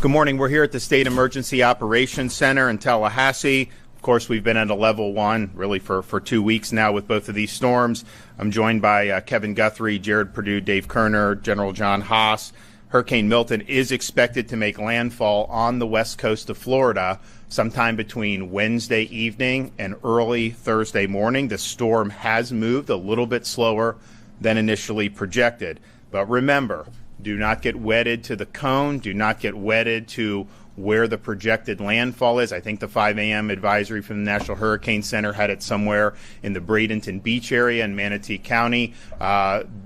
Good morning. We're here at the State Emergency Operations Center in Tallahassee. Of course, we've been at a level 1 really for 2 weeks now with both of these storms. I'm joined by Kevin Guthrie, Jared Perdue, Dave Kerner, General John Haas. Hurricane Milton is expected to make landfall on the west coast of Florida sometime between Wednesday evening and early Thursday morning. The storm has moved a little bit slower than initially projected. But remember, do not get wedded to the cone. Do not get wedded to where the projected landfall is. I think the 5 a.m. advisory from the National Hurricane Center had it somewhere in the Bradenton Beach area in Manatee County.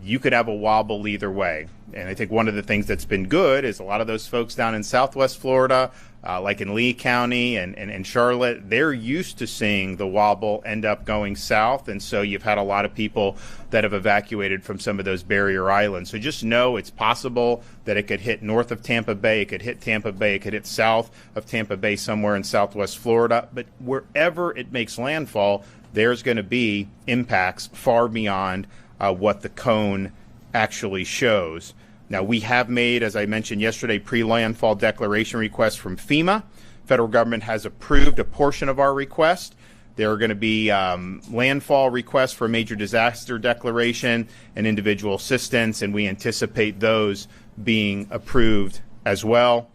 You could have a wobble either way. And I think one of the things that's been good is a lot of those folks down in Southwest Florida, like in Lee County and Charlotte, they're used to seeing the wobble end up going south. And so you've had a lot of people that have evacuated from some of those barrier islands. So just know it's possible that it could hit north of Tampa Bay, it could hit Tampa Bay, it could hit south of Tampa Bay somewhere in Southwest Florida. But wherever it makes landfall, there's going to be impacts far beyond what the cone actually shows. Now, we have made, as I mentioned yesterday, pre-landfall declaration requests from FEMA. Federal government has approved a portion of our request. There are going to be landfall requests for major disaster declaration and individual assistance, and we anticipate those being approved as well.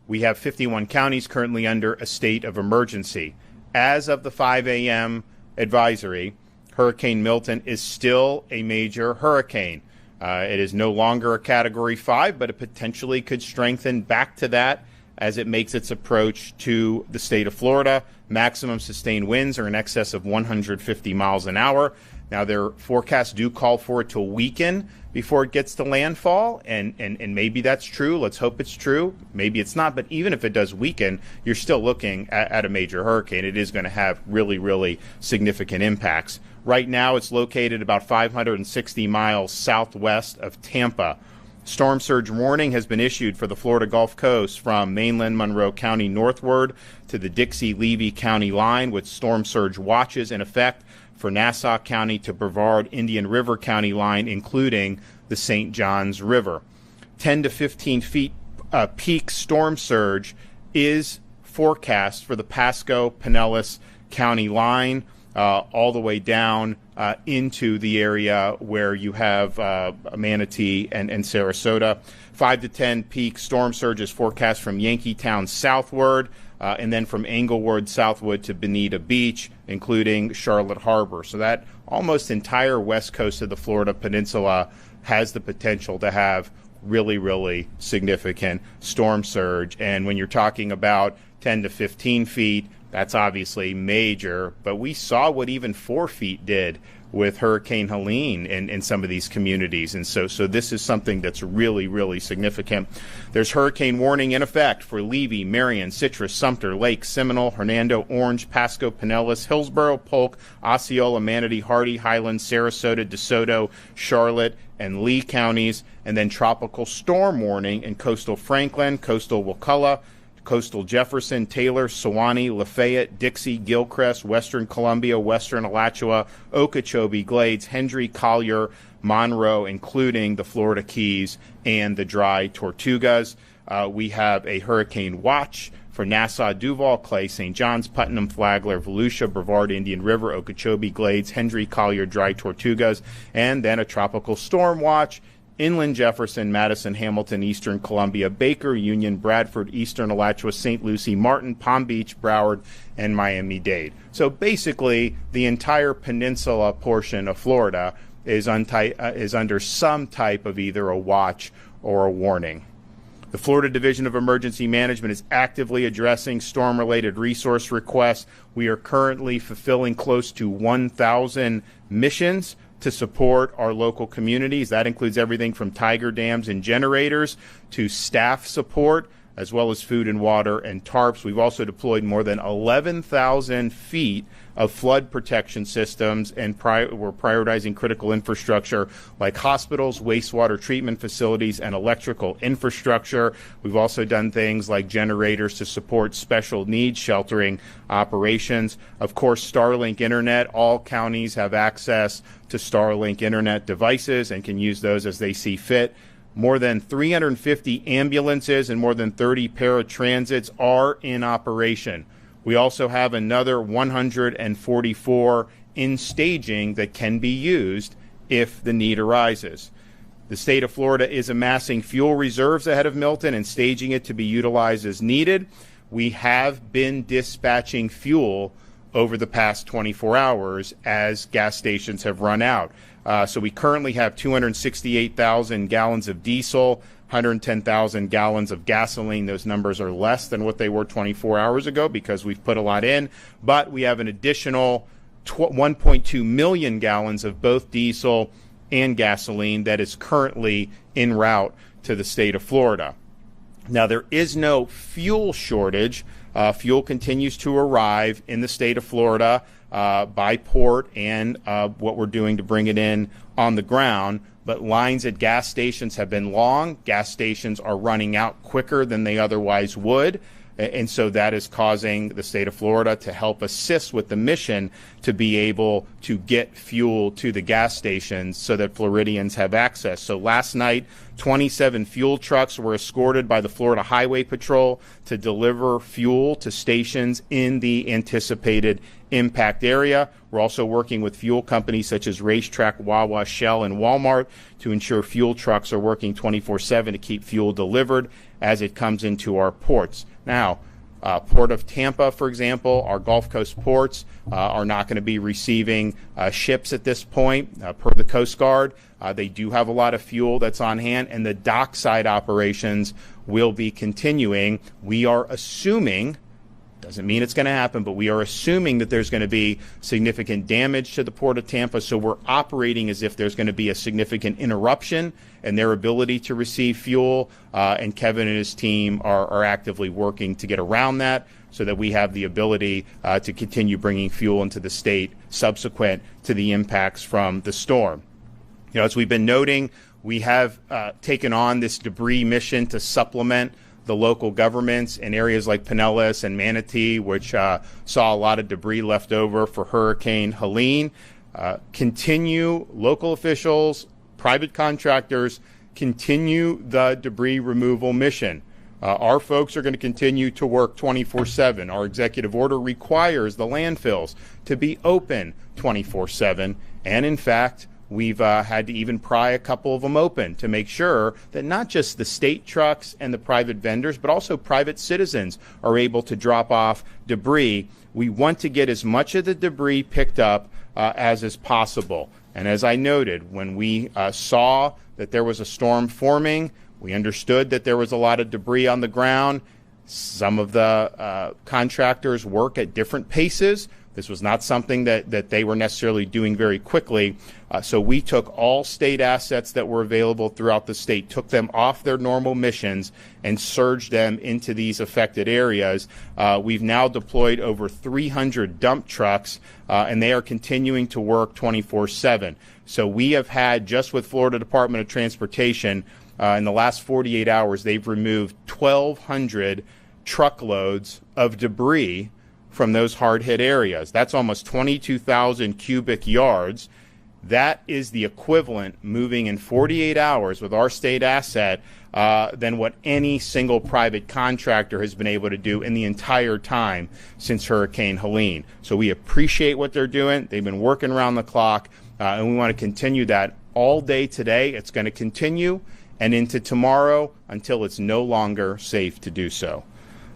We have 51 counties currently under a state of emergency. As of the 5 a.m. advisory, Hurricane Milton is still a major hurricane. It is no longer a Category 5, but it potentially could strengthen back to that as it makes its approach to the state of Florida. Maximum sustained winds are in excess of 150 miles an hour. Now, their forecasts do call for it to weaken before it gets to landfall, and maybe that's true. Let's hope it's true. Maybe it's not, but even if it does weaken, you're still looking at a major hurricane. It is going to have really, really significant impacts. Right now, it's located about 560 miles southwest of Tampa. Storm surge warning has been issued for the Florida Gulf Coast from mainland Monroe County northward to the Dixie-Levy County line, with storm surge watches in effect for Nassau County to Brevard Indian River County line, including the St. Johns River. 10 to 15 feet peak storm surge is forecast for the Pasco-Pinellas County line, all the way down into the area where you have Manatee and Sarasota. 5 to 10 peak storm surge is forecast from Yankeetown southward, and then from Englewood southward to Bonita Beach, including Charlotte Harbor. So that almost entire west coast of the Florida Peninsula has the potential to have really, really significant storm surge. And when you're talking about 10 to 15 feet, that's obviously major, but we saw what even 4 feet did with Hurricane Helene in some of these communities. And so this is something that's really, really significant. There's hurricane warning in effect for Levy, Marion, Citrus, Sumter, Lake, Seminole, Hernando, Orange, Pasco, Pinellas, Hillsborough, Polk, Osceola, Manatee, Hardy, Highlands, Sarasota, DeSoto, Charlotte, and Lee counties, and then tropical storm warning in coastal Franklin, coastal Wakulla, coastal Jefferson, Taylor, Sewanee, Lafayette, Dixie, Gilchrist, Western Columbia, Western Alachua, Okeechobee, Glades, Hendry, Collier, Monroe, including the Florida Keys and the Dry Tortugas. We have a hurricane watch for Nassau, Duval, Clay, St. John's, Putnam, Flagler, Volusia, Brevard, Indian River, Okeechobee, Glades, Hendry, Collier, Dry Tortugas, and then a tropical storm watch inland Jefferson, Madison, Hamilton, Eastern Columbia, Baker, Union, Bradford, Eastern Alachua, St. Lucie, Martin, Palm Beach, Broward, and Miami-Dade. So basically, the entire peninsula portion of Florida is under some type of either a watch or a warning. The Florida Division of Emergency Management is actively addressing storm-related resource requests. We are currently fulfilling close to 1,000 missions to support our local communities. That includes everything from tiger dams and generators to staff support, as well as food and water and tarps. We've also deployed more than 11,000 feet of flood protection systems, and we're prioritizing critical infrastructure like hospitals, wastewater treatment facilities, and electrical infrastructure. We've also done things like generators to support special needs sheltering operations. Of course, Starlink Internet. All counties have access to Starlink Internet devices and can use those as they see fit. More than 350 ambulances and more than 30 paratransits are in operation. We also have another 144 in staging that can be used if the need arises. The state of Florida is amassing fuel reserves ahead of Milton and staging it to be utilized as needed. We have been dispatching fuel over the past 24 hours as gas stations have run out. So we currently have 268,000 gallons of diesel, 110,000 gallons of gasoline. Those numbers are less than what they were 24 hours ago because we've put a lot in. But we have an additional 1.2 million gallons of both diesel and gasoline that is currently en route to the state of Florida. Now, there is no fuel shortage. Fuel continues to arrive in the state of Florida by port and what we're doing to bring it in on the ground. But lines at gas stations have been long. Gas stations are running out quicker than they otherwise would. And so that is causing the state of Florida to help assist with the mission to be able to get fuel to the gas stations so that Floridians have access. So last night, 27 fuel trucks were escorted by the Florida Highway Patrol to deliver fuel to stations in the anticipated impact area. We're also working with fuel companies such as Racetrack, Wawa, Shell, and Walmart to ensure fuel trucks are working 24/7 to keep fuel delivered as it comes into our ports. Now, Port of Tampa, for example, our Gulf Coast ports are not going to be receiving ships at this point per the Coast Guard. They do have a lot of fuel that's on hand, and the dockside operations will be continuing. We are assuming, doesn't mean it's going to happen, but we are assuming that there's going to be significant damage to the Port of Tampa, so we're operating as if there's going to be a significant interruption in their ability to receive fuel, and Kevin and his team are actively working to get around that so that we have the ability to continue bringing fuel into the state subsequent to the impacts from the storm. You know, as we've been noting, we have taken on this debris mission to supplement the local governments in areas like Pinellas and Manatee, which saw a lot of debris left over for Hurricane Helene. Local officials, private contractors, continue the debris removal mission. Our folks are going to continue to work 24/7. Our executive order requires the landfills to be open 24/7. And in fact, we've had to even pry a couple of them open to make sure that not just the state trucks and the private vendors, but also private citizens are able to drop off debris. We want to get as much of the debris picked up as is possible. And as I noted, when we saw that there was a storm forming, we understood that there was a lot of debris on the ground. Some of the contractors work at different paces. This was not something that they were necessarily doing very quickly. So we took all state assets that were available throughout the state, took them off their normal missions, and surged them into these affected areas. We've now deployed over 300 dump trucks, and they are continuing to work 24/7. So we have had, just with Florida Department of Transportation, in the last 48 hours, they've removed 1,200 truckloads of debris from those hard-hit areas. That's almost 22,000 cubic yards. That is the equivalent, moving in 48 hours with our state asset, than what any single private contractor has been able to do in the entire time since Hurricane Helene. So we appreciate what they're doing. They've been working around the clock, and we want to continue that all day today. It's going to continue and into tomorrow until it's no longer safe to do so.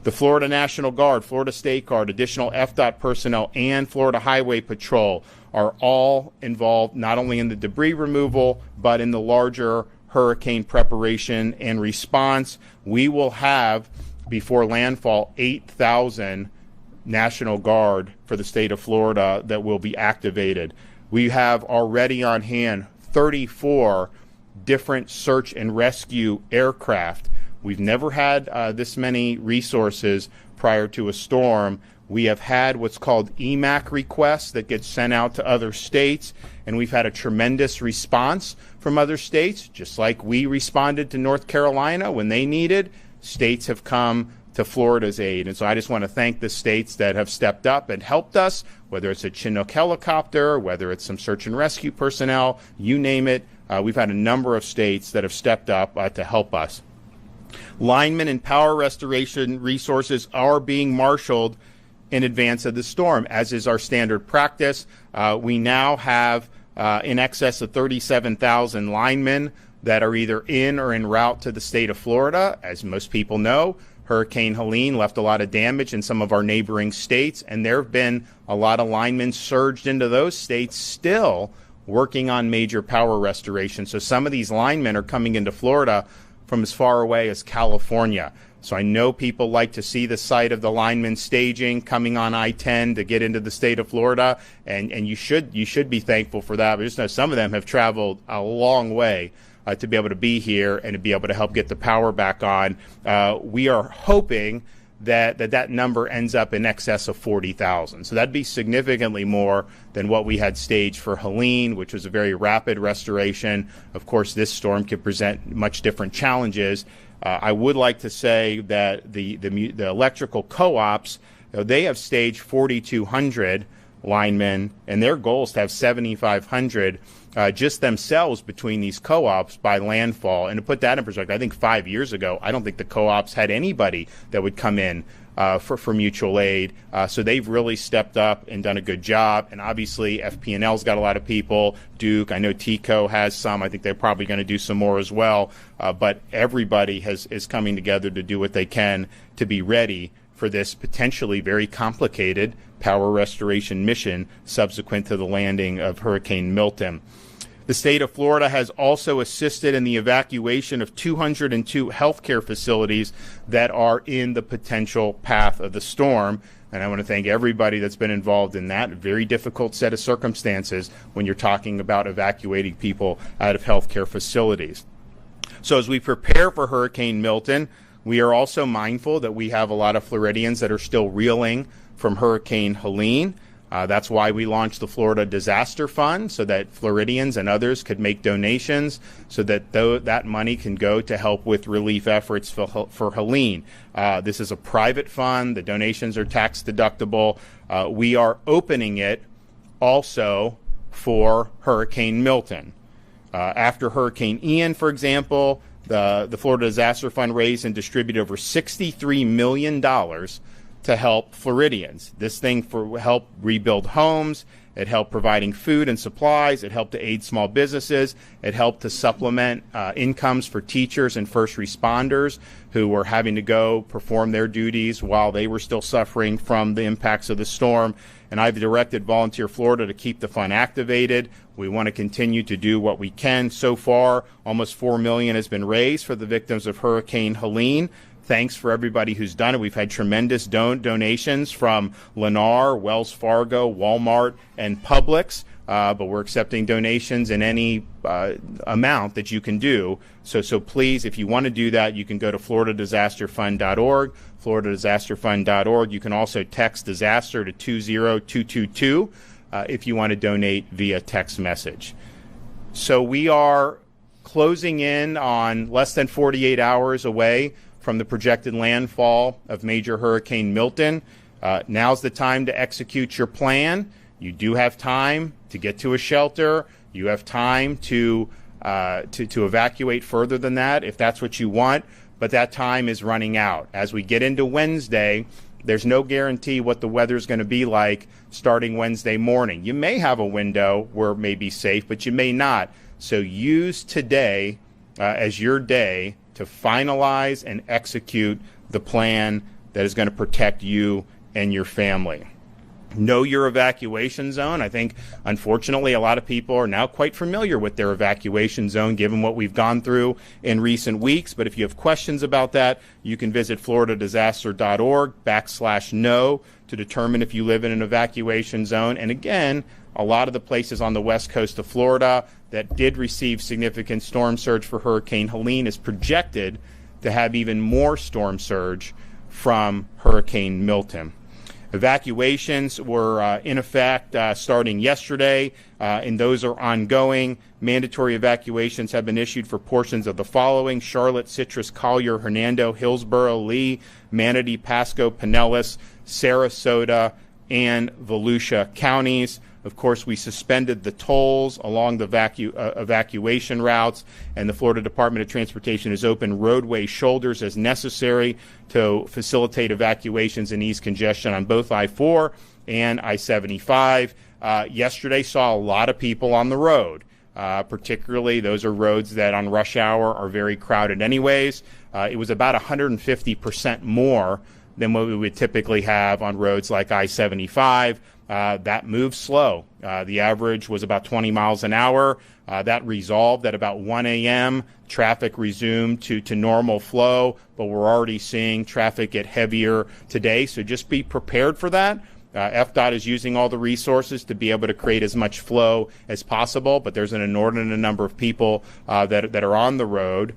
The Florida National Guard, Florida State Guard, additional FDOT personnel, and Florida Highway Patrol are all involved not only in the debris removal, but in the larger hurricane preparation and response. We will have, before landfall, 8,000 National Guard for the state of Florida that will be activated. We have already on hand 34 different search and rescue aircraft. We've never had this many resources prior to a storm. We have had what's called EMAC requests that get sent out to other states, and we've had a tremendous response from other states. Just like we responded to North Carolina when they needed, states have come to Florida's aid. And so I just want to thank the states that have stepped up and helped us, whether it's a Chinook helicopter, whether it's some search and rescue personnel, you name it. we've had a number of states that have stepped up to help us. Linemen and power restoration resources are being marshaled in advance of the storm, as is our standard practice. We now have in excess of 37,000 linemen that are either in or en route to the state of Florida. As most people know, Hurricane Helene left a lot of damage in some of our neighboring states, and there have been a lot of linemen surged into those states still working on major power restoration. So some of these linemen are coming into Florida from as far away as California. So I know people like to see the site of the linemen staging coming on I-10 to get into the state of Florida, and you should be thankful for that. But just know some of them have traveled a long way to be able to be here and to be able to help get the power back on. We are hoping that number ends up in excess of 40,000. So that'd be significantly more than what we had staged for Helene, which was a very rapid restoration. Of course, this storm could present much different challenges. I would like to say that the electrical co-ops, they have staged 4,200 linemen, and their goal is to have 7,500 just themselves between these co-ops by landfall. And to put that in perspective, I think 5 years ago, I don't think the co-ops had anybody that would come in for mutual aid. So they've really stepped up and done a good job. And obviously, FP&L's got a lot of people. Duke, I know TCO has some. I think they're probably going to do some more as well. But everybody is coming together to do what they can to be ready for this potentially very complicated power restoration mission subsequent to the landing of Hurricane Milton. The state of Florida has also assisted in the evacuation of 202 healthcare facilities that are in the potential path of the storm. And I want to thank everybody that's been involved in that very difficult set of circumstances when you're talking about evacuating people out of healthcare facilities. So as we prepare for Hurricane Milton, we are also mindful that we have a lot of Floridians that are still reeling from Hurricane Helene. That's why we launched the Florida Disaster Fund, so that Floridians and others could make donations so that that money can go to help with relief efforts for Helene. This is a private fund. The donations are tax deductible. We are opening it also for Hurricane Milton. After Hurricane Ian, for example, the Florida Disaster Fund raised and distributed over $63 million to help Floridians. This thing helped rebuild homes. It helped providing food and supplies. It helped to aid small businesses. It helped to supplement incomes for teachers and first responders who were having to go perform their duties while they were still suffering from the impacts of the storm. And I've directed Volunteer Florida to keep the fund activated. We want to continue to do what we can. So far, almost $4 million has been raised for the victims of Hurricane Helene. Thanks for everybody who's done it. We've had tremendous donations from Lennar, Wells Fargo, Walmart, and Publix, but we're accepting donations in any amount that you can do. So please, if you want to do that, you can go to floridadisasterfund.org, floridadisasterfund.org. You can also text disaster to 20222 if you want to donate via text message. So we are closing in on less than 48 hours away from the projected landfall of major Hurricane Milton. Now's the time to execute your plan. You do have time to get to a shelter. You have time to evacuate further than that if that's what you want, but that time is running out. As we get into Wednesday, there's no guarantee what the weather's going to be like starting Wednesday morning. You may have a window where it may be safe, but you may not. So use today as your day to finalize and execute the plan that is going to protect you and your family. Know your evacuation zone. I think, unfortunately, a lot of people are now quite familiar with their evacuation zone, given what we've gone through in recent weeks. But if you have questions about that, you can visit floridadisaster.org/know to determine if you live in an evacuation zone. And again, a lot of the places on the west coast of Florida that did receive significant storm surge for Hurricane Helene is projected to have even more storm surge from Hurricane Milton. Evacuations were in effect starting yesterday, and those are ongoing. Mandatory evacuations have been issued for portions of the following: Charlotte, Citrus, Collier, Hernando, Hillsborough, Lee, Manatee, Pasco, Pinellas, Sarasota, and Volusia counties. Of course, we suspended the tolls along the evacuation routes, and the Florida Department of Transportation has opened roadway shoulders as necessary to facilitate evacuations and ease congestion on both I-4 and I-75. Yesterday saw a lot of people on the road. Particularly, those are roads that on rush hour are very crowded anyways. It was about 150% more than what we would typically have on roads like I-75. That moves slow. The average was about 20 miles an hour. That resolved at about 1 a.m. Traffic resumed to normal flow, but we're already seeing traffic get heavier today, so just be prepared for that. FDOT is using all the resources to be able to create as much flow as possible, but there's an inordinate number of people that are on the road,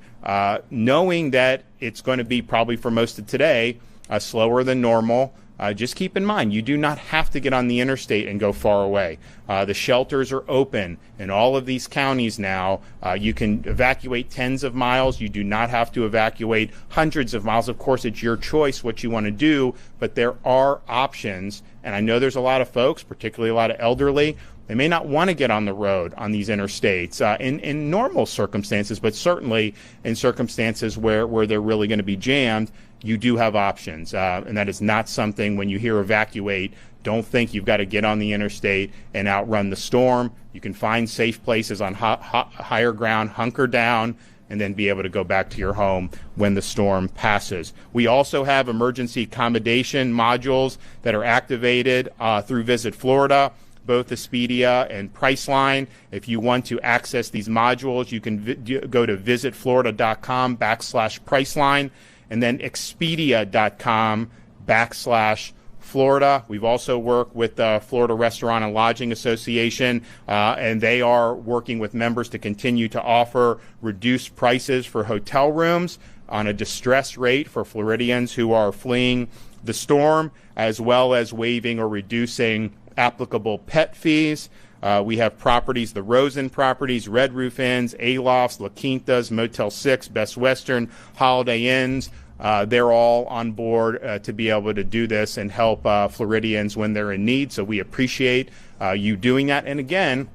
knowing that it's going to be probably for most of today slower than normal. Just keep in mind, you do not have to get on the interstate and go far away. The shelters are open in all of these counties now. You can evacuate tens of miles. You do not have to evacuate hundreds of miles. Of course, it's your choice what you want to do, but there are options. And I know there's a lot of folks, particularly a lot of elderly, they may not want to get on the road on these interstates in normal circumstances, but certainly in circumstances where they're really going to be jammed. You do have options, and that is not something when you hear evacuate, don't think you've got to get on the interstate and outrun the storm. You can find safe places on higher ground, hunker down, and then be able to go back to your home when the storm passes. We also have emergency accommodation modules that are activated through Visit Florida, both Expedia and Priceline. If you want to access these modules, you can go to visitflorida.com/Priceline. And then Expedia.com/Florida. We've also worked with the Florida Restaurant and Lodging Association, and they are working with members to continue to offer reduced prices for hotel rooms on a distress rate for Floridians who are fleeing the storm, as well as waiving or reducing applicable pet fees. We have properties, the Rosen properties, Red Roof Inns, A-Lofts, La Quintas, Motel 6, Best Western, Holiday Inns. They're all on board to be able to do this and help Floridians when they're in need. So we appreciate you doing that. And again,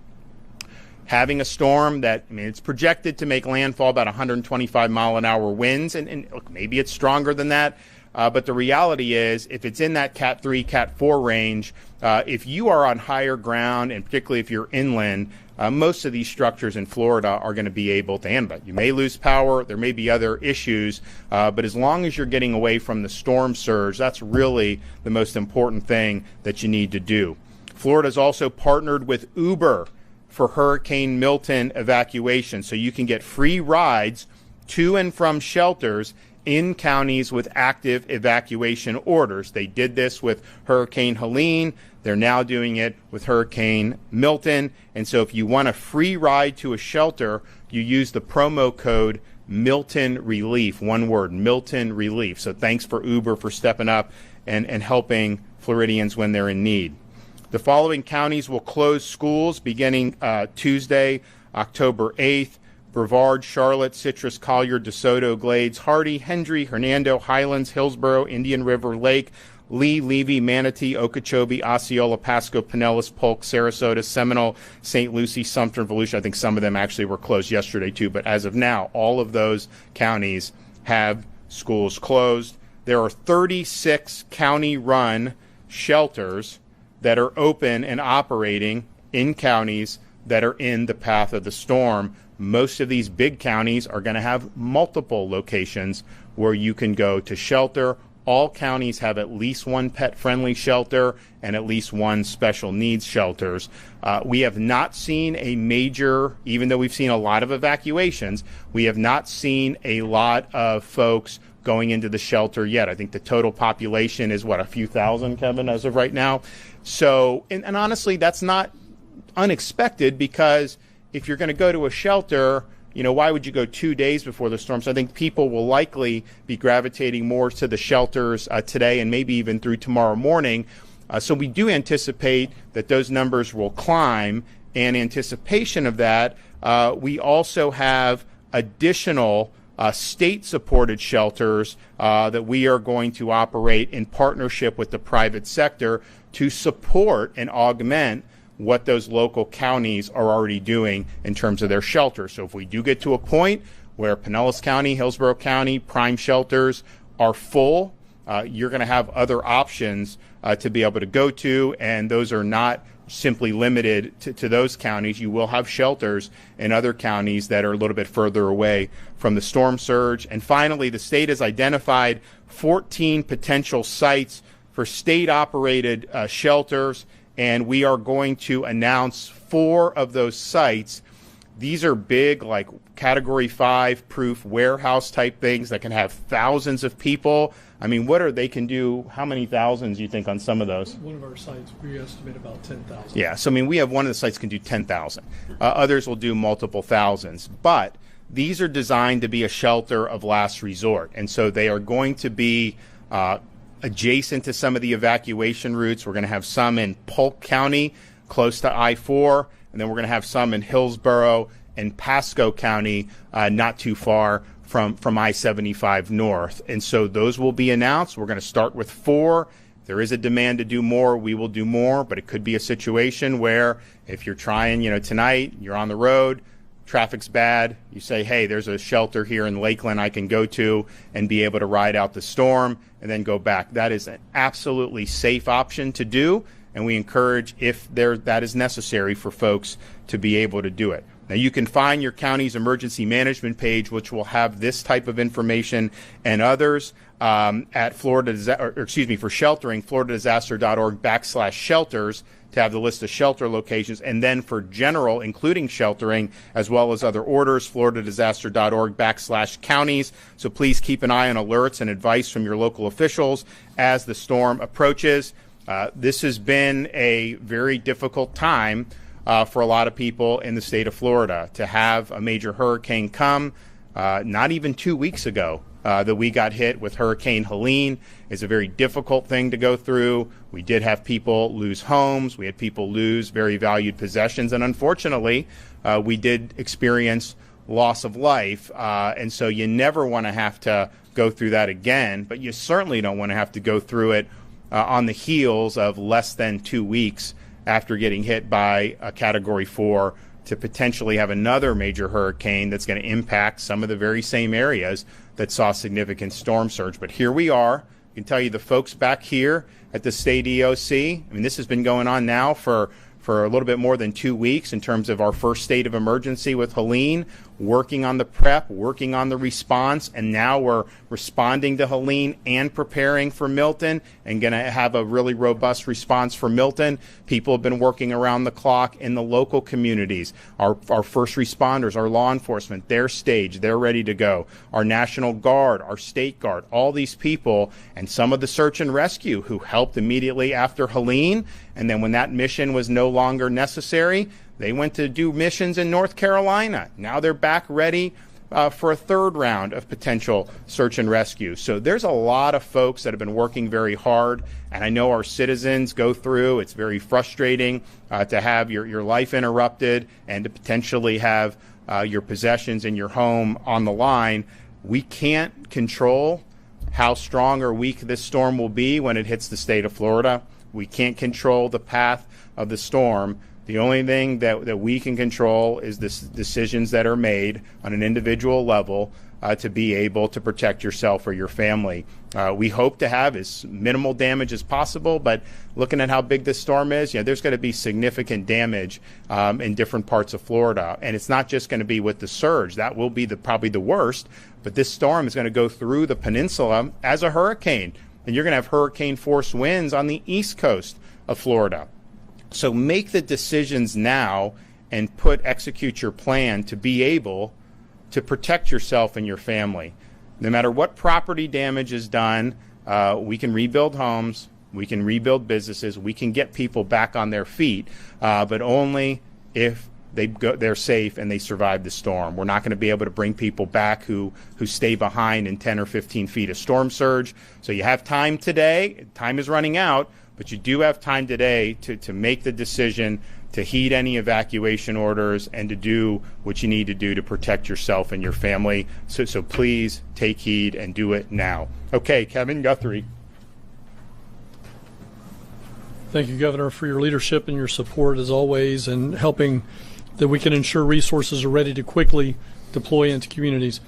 having a storm that, it's projected to make landfall about 125 mile an hour winds, and look, maybe it's stronger than that. But the reality is, if it's in that Cat 3, Cat 4 range, if you are on higher ground, and particularly if you're inland, most of these structures in Florida are going to be able to handle it. You may lose power. There may be other issues. But as long as you're getting away from the storm surge, that's really the most important thing that you need to do. Florida's also partnered with Uber for Hurricane Milton evacuation, so you can get free rides to and from shelters in counties with active evacuation orders. They did this with Hurricane Helene. They're now doing it with Hurricane Milton. And so if you want a free ride to a shelter, you use the promo code Milton Relief, one word, Milton Relief. So thanks for Uber for stepping up and helping Floridians when they're in need. The following counties will close schools beginning Tuesday, October 8th. Brevard, Charlotte, Citrus, Collier, DeSoto, Glades, Hardy, Hendry, Hernando, Highlands, Hillsborough, Indian River, Lake, Lee, Levy, Manatee, Okeechobee, Osceola, Pasco, Pinellas, Polk, Sarasota, Seminole, St. Lucie, Sumter, and Volusia. I think some of them actually were closed yesterday too, but as of now, all of those counties have schools closed. There are 36 county-run shelters that are open and operating in counties that are in the path of the storm. Most of these big counties are going to have multiple locations where you can go to shelter. All counties have at least one pet-friendly shelter and at least one special needs shelters. We have not seen a major, even though we've seen a lot of evacuations, we have not seen a lot of folks going into the shelter yet. I think the total population is, a few thousand, Kevin, as of right now. So, and honestly, that's not unexpected, because if you're going to go to a shelter, why would you go 2 days before the storm? So I think people will likely be gravitating more to the shelters today and maybe even through tomorrow morning. So we do anticipate that those numbers will climb. In anticipation of that, we also have additional state-supported shelters that we are going to operate in partnership with the private sector to support and augment what those local counties are already doing in terms of their shelter. So if we do get to a point where Pinellas County, Hillsborough County, prime shelters are full, you're going to have other options to be able to go to, and those are not simply limited to those counties. You will have shelters in other counties that are a little bit further away from the storm surge. And finally, the state has identified 14 potential sites for state-operated shelters, and we are going to announce 4 of those sites. These are big, like Category 5 proof warehouse type things that can have thousands of people. I mean, they can do, how many thousands you think on some of those? One of our sites, we estimate about 10,000. Yeah, so I mean, we have one of the sites can do 10,000. Others will do multiple thousands. But these are designed to be a shelter of last resort. And so they are going to be adjacent to some of the evacuation routes. We're going to have some in Polk County, close to I-4, and then we're going to have some in Hillsborough and Pasco County, not too far from I-75 north. And so those will be announced. We're going to start with 4. If there is a demand to do more, we will do more, but it could be a situation where if you're trying, tonight, you're on the road, traffic's bad, you say, hey, there's a shelter here in Lakeland I can go to and be able to ride out the storm and then go back. That is an absolutely safe option to do, and we encourage, if that is necessary, for folks to be able to do it. Now, you can find your county's emergency management page, which will have this type of information and others at for sheltering, floridadisaster.org/shelters to have the list of shelter locations. And then for general, including sheltering, as well as other orders, floridadisaster.org/counties. So please keep an eye on alerts and advice from your local officials as the storm approaches. This has been a very difficult time for a lot of people in the state of Florida to have a major hurricane come. Not even 2 weeks ago that we got hit with Hurricane Helene is a very difficult thing to go through. We did have people lose homes. We had people lose very valued possessions. And unfortunately, we did experience loss of life. And so you never want to have to go through that again, but you certainly don't want to have to go through it on the heels of less than 2 weeks after getting hit by a Category 4 to potentially have another major hurricane that's going to impact some of the very same areas that saw significant storm surge. But here we are. I can tell you the folks back here at the state EOC, I mean, this has been going on now for a little bit more than 2 weeks in terms of our first state of emergency with Helene, working on the prep, working on the response, and now we're responding to Helene and preparing for Milton and going to have a really robust response for Milton. People have been working around the clock in the local communities. Our first responders, our law enforcement, they're staged, they're ready to go. Our National Guard, our State Guard, all these people, and some of the search and rescue who helped immediately after Helene, and then when that mission was no longer necessary, they went to do missions in North Carolina. Now they're back ready for a third round of potential search and rescue. So there's a lot of folks that have been working very hard, and I know our citizens go through. It's very frustrating to have your life interrupted and to potentially have your possessions in your home on the line. We can't control how strong or weak this storm will be when it hits the state of Florida. We can't control the path of the storm. The only thing that we can control is the decisions that are made on an individual level to be able to protect yourself or your family. We hope to have as minimal damage as possible, but looking at how big this storm is, there's going to be significant damage in different parts of Florida. And it's not just going to be with the surge. That will be probably the worst, but this storm is going to go through the peninsula as a hurricane. And you're going to have hurricane force winds on the east coast of Florida. So make the decisions now and execute your plan to be able to protect yourself and your family. No matter what property damage is done, we can rebuild homes, we can rebuild businesses, we can get people back on their feet, but only if they're safe and they survive the storm. We're not going to be able to bring people back who stay behind in 10 or 15 feet of storm surge. So you have time today. Time is running out, but you do have time today to make the decision to heed any evacuation orders and to do what you need to do to protect yourself and your family. So please take heed and do it now. Okay, Kevin Guthrie. Thank you, Governor, for your leadership and your support as always, and helping that we can ensure resources are ready to quickly deploy into communities.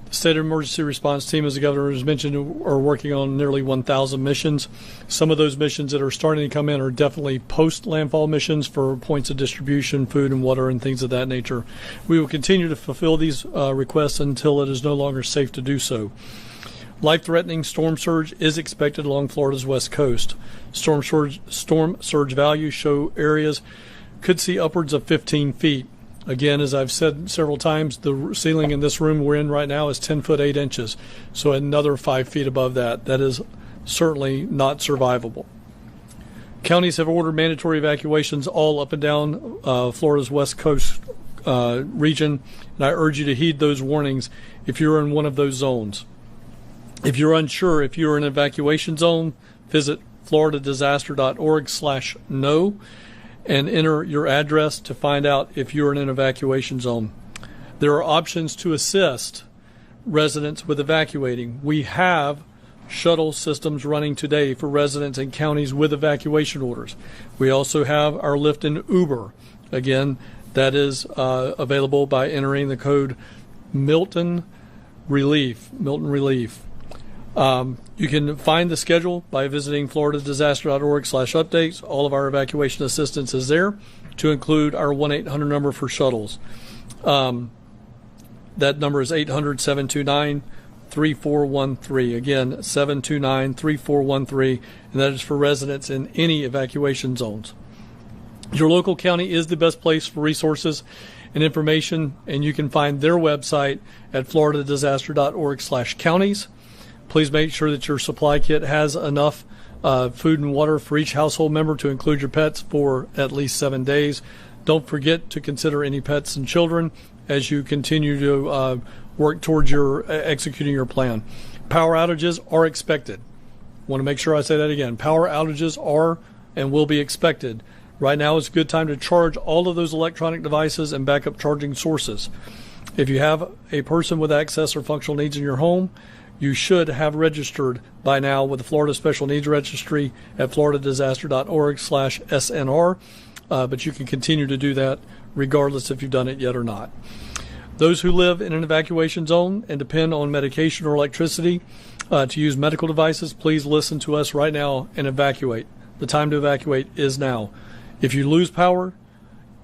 The State Emergency Response Team, as the Governor has mentioned, are working on nearly 1,000 missions. Some of those missions that are starting to come in are definitely post-landfall missions for points of distribution, food and water, and things of that nature. We will continue to fulfill these requests until it is no longer safe to do so. Life-threatening storm surge is expected along Florida's west coast. Storm surge values show areas could see upwards of 15 feet. Again, as I've said several times, the ceiling in this room we're in right now is 10 foot 8 inches. So another 5 feet above that. That is certainly not survivable. Counties have ordered mandatory evacuations all up and down Florida's west coast region, and I urge you to heed those warnings if you're in one of those zones. If you're unsure if you're in an evacuation zone, visit floridadisaster.org/know and enter your address to find out if you're in an evacuation zone. There are options to assist residents with evacuating. We have shuttle systems running today for residents in counties with evacuation orders. We also have our Lyft and Uber. Again, that is available by entering the code Milton Relief. You can find the schedule by visiting floridadisaster.org/updates. All of our evacuation assistance is there, to include our 1-800 number for shuttles. That number is 800-729-3413. Again, 729-3413, and that is for residents in any evacuation zones. Your local county is the best place for resources and information, and you can find their website at floridadisaster.org/counties. Please make sure that your supply kit has enough food and water for each household member to include your pets for at least 7 days. Don't forget to consider any pets and children as you continue to work towards your executing your plan. Power outages are expected. Want to make sure I say that again. Power outages are and will be expected. Right now is a good time to charge all of those electronic devices and backup charging sources. If you have a person with access or functional needs in your home, you should have registered by now with the Florida Special Needs Registry at floridadisaster.org/SNR, but you can continue to do that regardless if you've done it yet or not. Those who live in an evacuation zone and depend on medication or electricity to use medical devices, please listen to us right now and evacuate. The time to evacuate is now. If you lose power,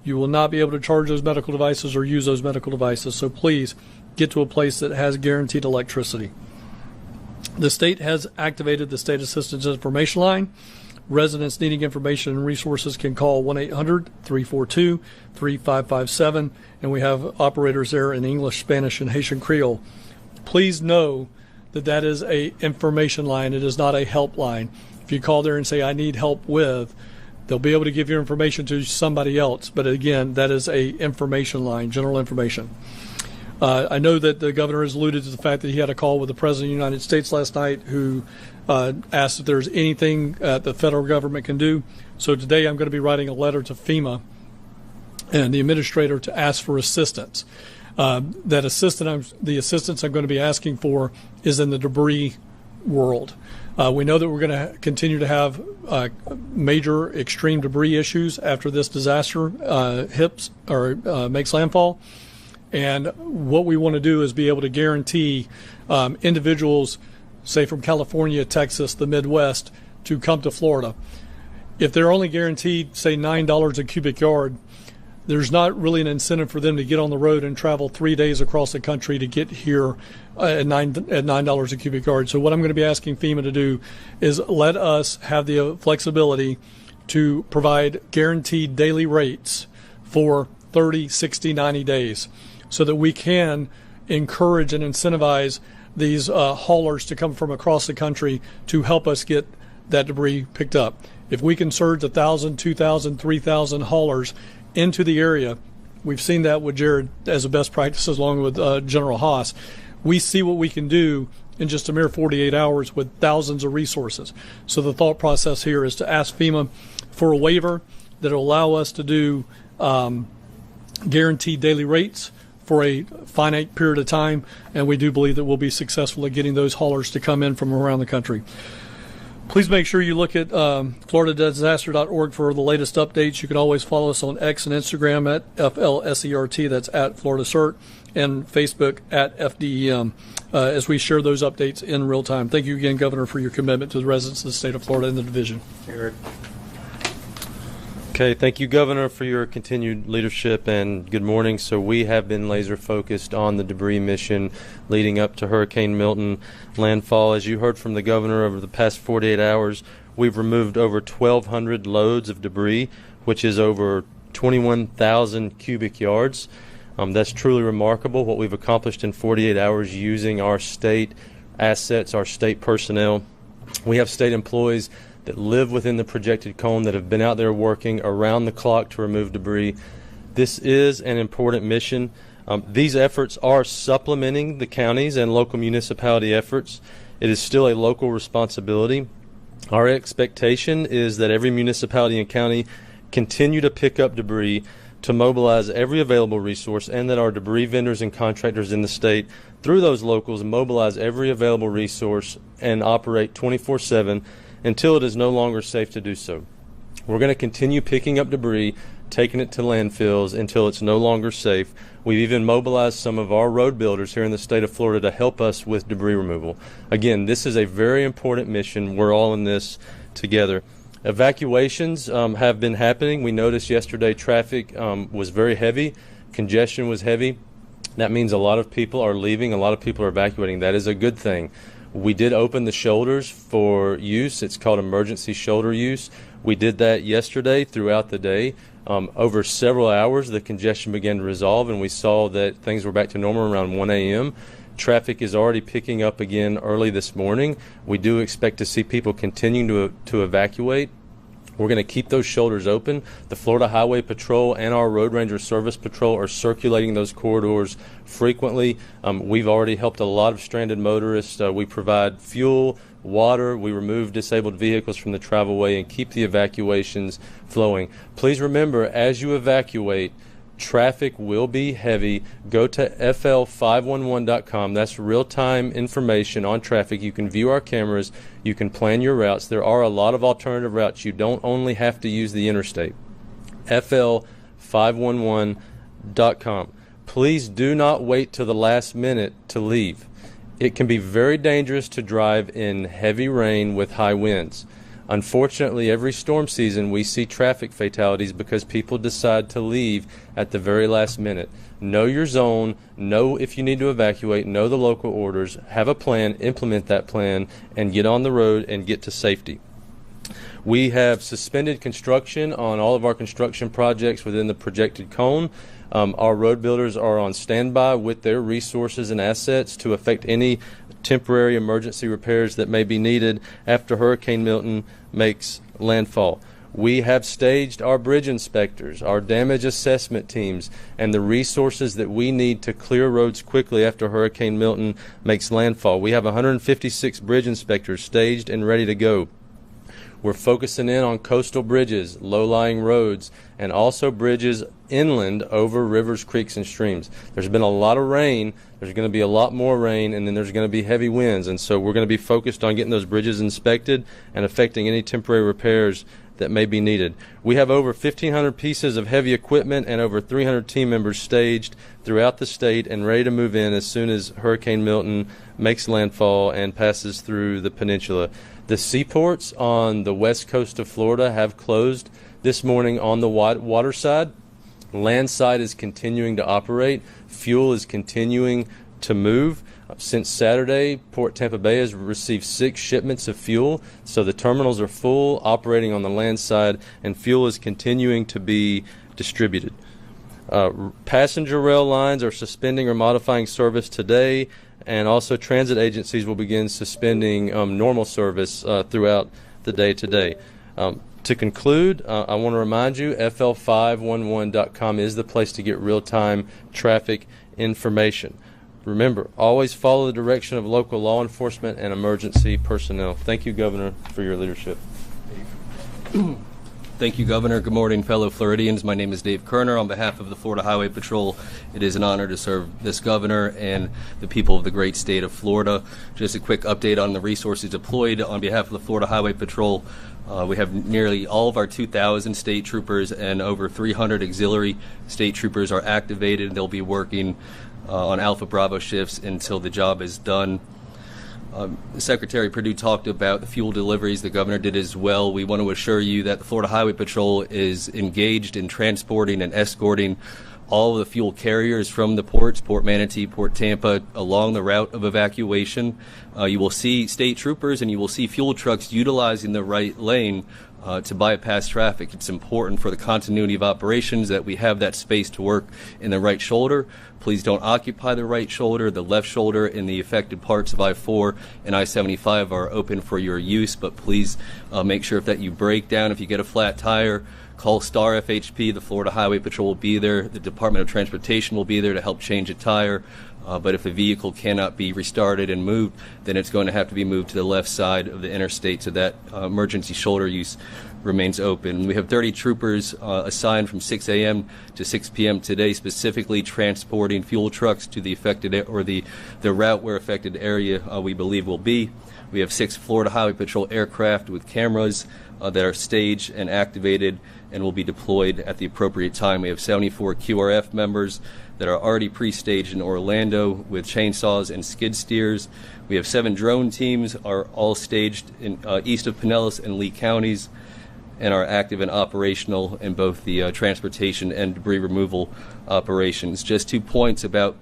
you will not be able to charge those medical devices or use those medical devices, so please get to a place that has guaranteed electricity. The state has activated the State Assistance Information Line. Residents needing information and resources can call 1-800-342-3557, and we have operators there in English, Spanish, and Haitian Creole. Please know that that is a information line. It is not a helpline. If you call there and say, I need help with, they'll be able to give your information to somebody else. But again, that is a information line, general information. I know that the governor has alluded to the fact that he had a call with the President of the United States last night who asked if there's anything the federal government can do. So today I'm going to be writing a letter to FEMA and the administrator to ask for assistance. The assistance I'm going to be asking for is in the debris world. We know that we're going to continue to have major extreme debris issues after this disaster makes landfall. And what we want to do is be able to guarantee individuals, say from California, Texas, the Midwest, to come to Florida. If they're only guaranteed, say, $9 a cubic yard, there's not really an incentive for them to get on the road and travel 3 days across the country to get here at $9 a cubic yard. So what I'm going to be asking FEMA to do is let us have the flexibility to provide guaranteed daily rates for 30, 60, 90 days so that we can encourage and incentivize these haulers to come from across the country to help us get that debris picked up. If we can surge 1,000, 2,000, 3,000 haulers into the area, we've seen that with Jared as a best practice along with General Haas. We see what we can do in just a mere 48 hours with thousands of resources. So the thought process here is to ask FEMA for a waiver that will allow us to do guaranteed daily rates for a finite period of time, and we do believe that we'll be successful at getting those haulers to come in from around the country. Please make sure you look at floridadisaster.org for the latest updates. You can always follow us on X and Instagram at FLSERT, that's at Florida CERT, and Facebook at FDEM, as we share those updates in real time. Thank you again, Governor, for your commitment to the residents of the state of Florida and the division. Jared. Okay, thank you, Governor, for your continued leadership, and good morning. So we have been laser focused on the debris mission leading up to Hurricane Milton landfall. As you heard from the Governor, over the past 48 hours, we've removed over 1,200 loads of debris, which is over 21,000 cubic yards. That's truly remarkable what we've accomplished in 48 hours using our state assets, our state personnel. We have state employees that live within the projected cone that have been out there working around the clock to remove debris. This is an important mission. These efforts are supplementing the counties and local municipality efforts. It is still a local responsibility. Our expectation is that every municipality and county continue to pick up debris to mobilize every available resource, and that our debris vendors and contractors in the state, through those locals, mobilize every available resource and operate 24/7 until it is no longer safe to do so. We're going to continue picking up debris, taking it to landfills until it's no longer safe. We've even mobilized some of our road builders here in the state of Florida to help us with debris removal. Again, this is a very important mission. We're all in this together. Evacuations have been happening. We noticed yesterday traffic was very heavy. Congestion was heavy. That means a lot of people are leaving. A lot of people are evacuating. That is a good thing. We did open the shoulders for use. It's called emergency shoulder use. We did that yesterday throughout the day. Over several hours, the congestion began to resolve, and we saw that things were back to normal around 1 a.m. Traffic is already picking up again early this morning. We do expect to see people continuing to evacuate. We're going to keep those shoulders open. The Florida Highway Patrol and our Road Ranger Service Patrol are circulating those corridors frequently. We've already helped a lot of stranded motorists. We provide fuel, water. We remove disabled vehicles from the travelway and keep the evacuations flowing. Please remember, as you evacuate, traffic will be heavy. Go to fl511.com. That's real-time information on traffic. You can view our cameras. You can plan your routes. There are a lot of alternative routes. You don't only have to use the interstate. fl511.com. Please do not wait till the last minute to leave. It can be very dangerous to drive in heavy rain with high winds. Unfortunately, every storm season we see traffic fatalities because people decide to leave at the very last minute. Know your zone, know if you need to evacuate, know the local orders, have a plan, implement that plan, and get on the road and get to safety. We have suspended construction on all of our construction projects within the projected cone. Our road builders are on standby with their resources and assets to effect any temporary emergency repairs that may be needed after Hurricane Milton makes landfall. We have staged our bridge inspectors, our damage assessment teams, and the resources that we need to clear roads quickly after Hurricane Milton makes landfall. We have 156 bridge inspectors staged and ready to go. We're focusing in on coastal bridges, low-lying roads, and also bridges inland over rivers, creeks, and streams. There's been a lot of rain. There's going to be a lot more rain, and then there's going to be heavy winds. And so we're going to be focused on getting those bridges inspected and effecting any temporary repairs that may be needed. We have over 1,500 pieces of heavy equipment and over 300 team members staged throughout the state and ready to move in as soon as Hurricane Milton makes landfall and passes through the peninsula. The seaports on the west coast of Florida have closed this morning on the water side. Land side is continuing to operate. Fuel is continuing to move. Since Saturday, Port Tampa Bay has received 6 shipments of fuel, so the terminals are full, operating on the land side, and fuel is continuing to be distributed. Passenger rail lines are suspending or modifying service today, and also transit agencies will begin suspending normal service throughout the day today. To conclude, I want to remind you, fl511.com is the place to get real-time traffic information. Remember, always follow the direction of local law enforcement and emergency personnel. Thank you, Governor, for your leadership. Thank you, Governor. Good morning, fellow Floridians. My name is Dave Kerner. On behalf of the Florida Highway Patrol, it is an honor to serve this governor and the people of the great state of Florida. Just a quick update on the resources deployed on behalf of the Florida Highway Patrol. We have nearly all of our 2,000 state troopers and over 300 auxiliary state troopers are activated. They'll be working on Alpha Bravo shifts until the job is done. Secretary Perdue talked about the fuel deliveries. The governor did as well. We want to assure you that the Florida Highway Patrol is engaged in transporting and escorting all of the fuel carriers from the ports, Port Manatee, Port Tampa, along the route of evacuation. You will see state troopers and you will see fuel trucks utilizing the right lane to bypass traffic. It's important for the continuity of operations that we have that space to work in the right shoulder. Please don't occupy the right shoulder. The left shoulder in the affected parts of I-4 and I-75 are open for your use, but please make sure that you break down. If you get a flat tire, call Star FHP. The Florida Highway Patrol will be there. The Department of Transportation will be there to help change a tire. But if the vehicle cannot be restarted and moved, then it's going to have to be moved to the left side of the interstate so that emergency shoulder use remains open. We have 30 troopers assigned from 6 a.m. to 6 p.m. today, specifically transporting fuel trucks to the affected or the route where affected area we believe will be. We have 6 Florida Highway Patrol aircraft with cameras that are staged and activated and will be deployed at the appropriate time. We have 74 QRF members that are already pre-staged in Orlando with chainsaws and skid steers. We have 7 drone teams are all staged in east of Pinellas and Lee counties and are active and operational in both the transportation and debris removal operations. Just 2 points about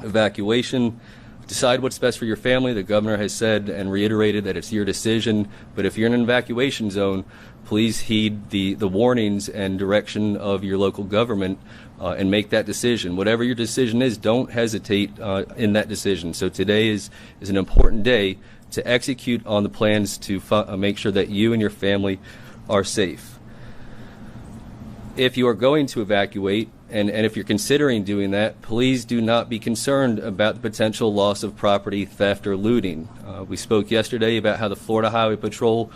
evacuation. Decide what's best for your family. The governor has said and reiterated that it's your decision, but if you're in an evacuation zone, please heed the warnings and direction of your local government and make that decision. Whatever your decision is, don't hesitate in that decision. So today is an important day to execute on the plans to make sure that you and your family are safe. If you are going to evacuate, and if you're considering doing that, please do not be concerned about the potential loss of property, theft, or looting. We spoke yesterday about how the Florida Highway Patrol,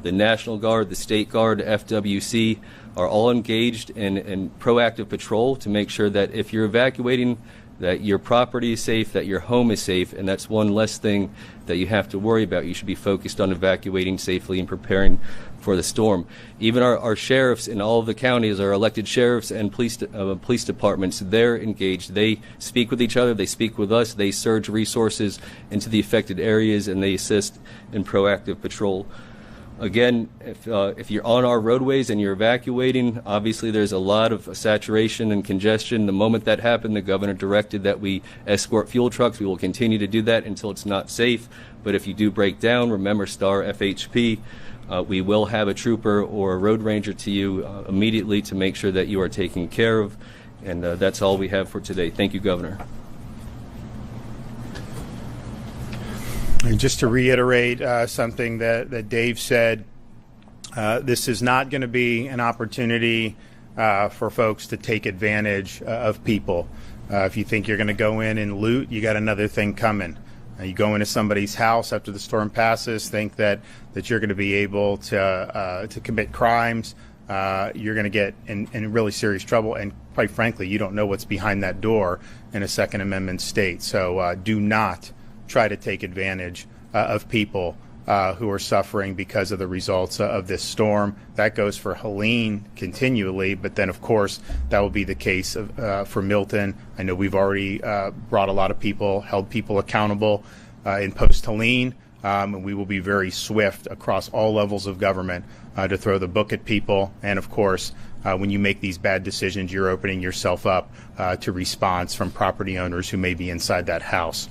the National Guard, the State Guard, FWC are all engaged in proactive patrol to make sure that if you're evacuating, that your property is safe, that your home is safe, and that's one less thing that you have to worry about. You should be focused on evacuating safely and preparing for the storm. Even our sheriffs in all of the counties, our elected sheriffs and police departments, they're engaged. They speak with each other, they speak with us, they surge resources into the affected areas, and they assist in proactive patrol. Again, if you're on our roadways and you're evacuating, obviously there's a lot of saturation and congestion. The moment that happened, the governor directed that we escort fuel trucks. We will continue to do that until it's not safe. But if you do break down, remember Star FHP. We will have a trooper or a road ranger to you immediately to make sure that you are taken care of. And that's all we have for today. Thank you, Governor. And just to reiterate something that Dave said, this is not going to be an opportunity for folks to take advantage of people. If you think you're going to go in and loot, you got another thing coming. You go into somebody's house after the storm passes, think that you're going to be able to commit crimes. You're going to get in really serious trouble. And quite frankly, you don't know what's behind that door in a Second Amendment state. So do not try to take advantage of people who are suffering because of the results of this storm. That goes for Helene continually, but then, of course, that will be the case for Milton. I know we've already brought a lot of people, held people accountable in post-Helene, and we will be very swift across all levels of government to throw the book at people. And, of course, when you make these bad decisions, you're opening yourself up to response from property owners who may be inside that house.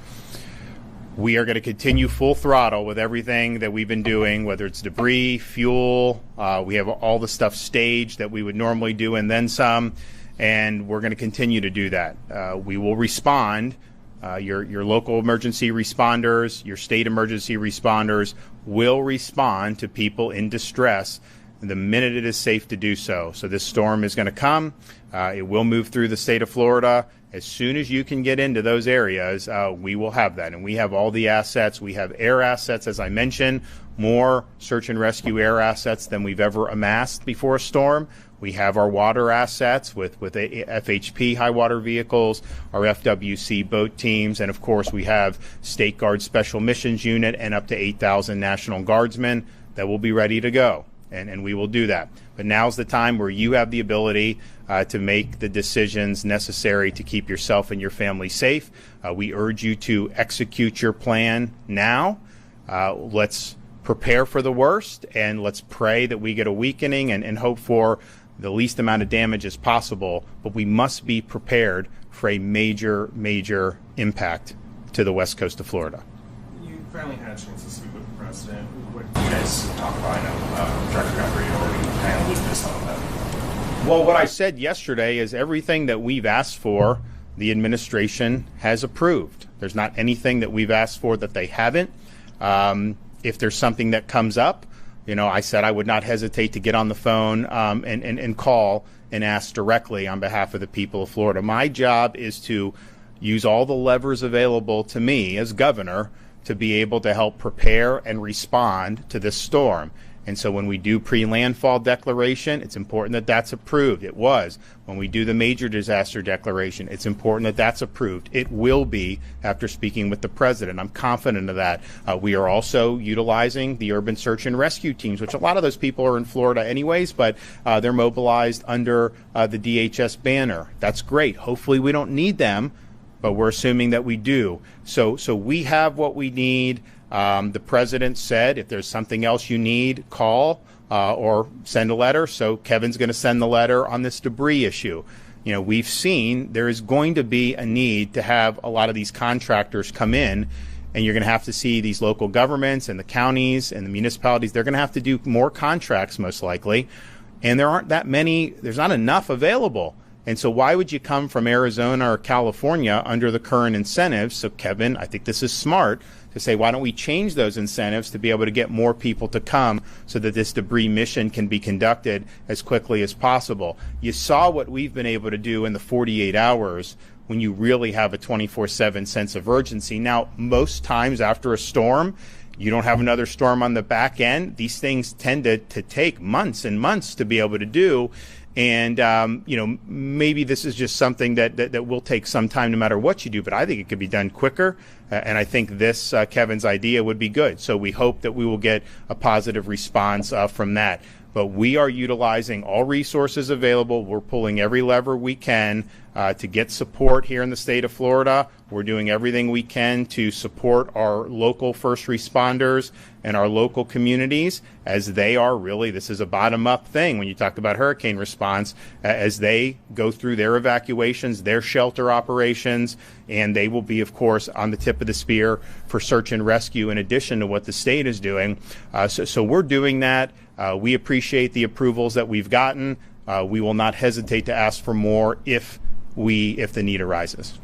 We are going to continue full throttle with everything that we've been doing, whether it's debris, fuel. We have all the stuff staged that we would normally do and then some, and we're going to continue to do that. We will respond. Your local emergency responders, your state emergency responders will respond to people in distress the minute it is safe to do so. So this storm is going to come. It will move through the state of Florida. As soon as you can get into those areas, we will have that. And we have all the assets. We have air assets, as I mentioned, more search and rescue air assets than we've ever amassed before a storm. We have our water assets with FHP high water vehicles, our FWC boat teams, and of course we have State Guard Special Missions Unit and up to 8,000 National Guardsmen that will be ready to go. And we will do that. But now's the time where you have the ability to make the decisions necessary to keep yourself and your family safe. We urge you to execute your plan now. Let's prepare for the worst, and let's pray that we get a weakening and hope for the least amount of damage as possible. But we must be prepared for a major, major impact to the west coast of Florida. You finally had a chance to speak with the president. What did you guys talk about? I know Director Guthrie already kind of alluded to some of that. Well, what I said yesterday is everything that we've asked for, the administration has approved. There's not anything that we've asked for that they haven't. If there's something that comes up, I said I would not hesitate to get on the phone and call and ask directly on behalf of the people of Florida. My job is to use all the levers available to me as governor to be able to help prepare and respond to this storm. And so when we do pre-landfall declaration, it's important that that's approved. It was. When we do the major disaster declaration, it's important that that's approved. It will be after speaking with the president. I'm confident of that. We are also utilizing the urban search and rescue teams, which a lot of those people are in Florida anyways, but they're mobilized under the DHS banner. That's great. Hopefully we don't need them, but we're assuming that we do. So we have what we need. The president said if there's something else you need, call or send a letter. So Kevin's going to send the letter on this debris issue. We've seen there is going to be a need to have a lot of these contractors come in, and you're going to have to see these local governments and the counties and the municipalities. They're going to have to do more contracts most likely, and there aren't that many. There's not enough available. And so why would you come from Arizona or California under the current incentives? So Kevin, I think this is smart to say, why don't we change those incentives to be able to get more people to come so that this debris mission can be conducted as quickly as possible. You saw what we've been able to do in the 48 hours when you really have a 24/7 sense of urgency. Now, most times after a storm, you don't have another storm on the back end. These things tend to take months and months to be able to do. And, maybe this is just something that will take some time no matter what you do, but I think it could be done quicker. And I think this, Kevin's idea would be good. So we hope that we will get a positive response from that. But we are utilizing all resources available. We're pulling every lever we can to get support here in the state of Florida. We're doing everything we can to support our local first responders and our local communities as they are really, this is a bottom-up thing when you talk about hurricane response, as they go through their evacuations, their shelter operations, and they will be, of course, on the tip of the spear for search and rescue in addition to what the state is doing. So we're doing that. We appreciate the approvals that we've gotten. We will not hesitate to ask for more if the need arises.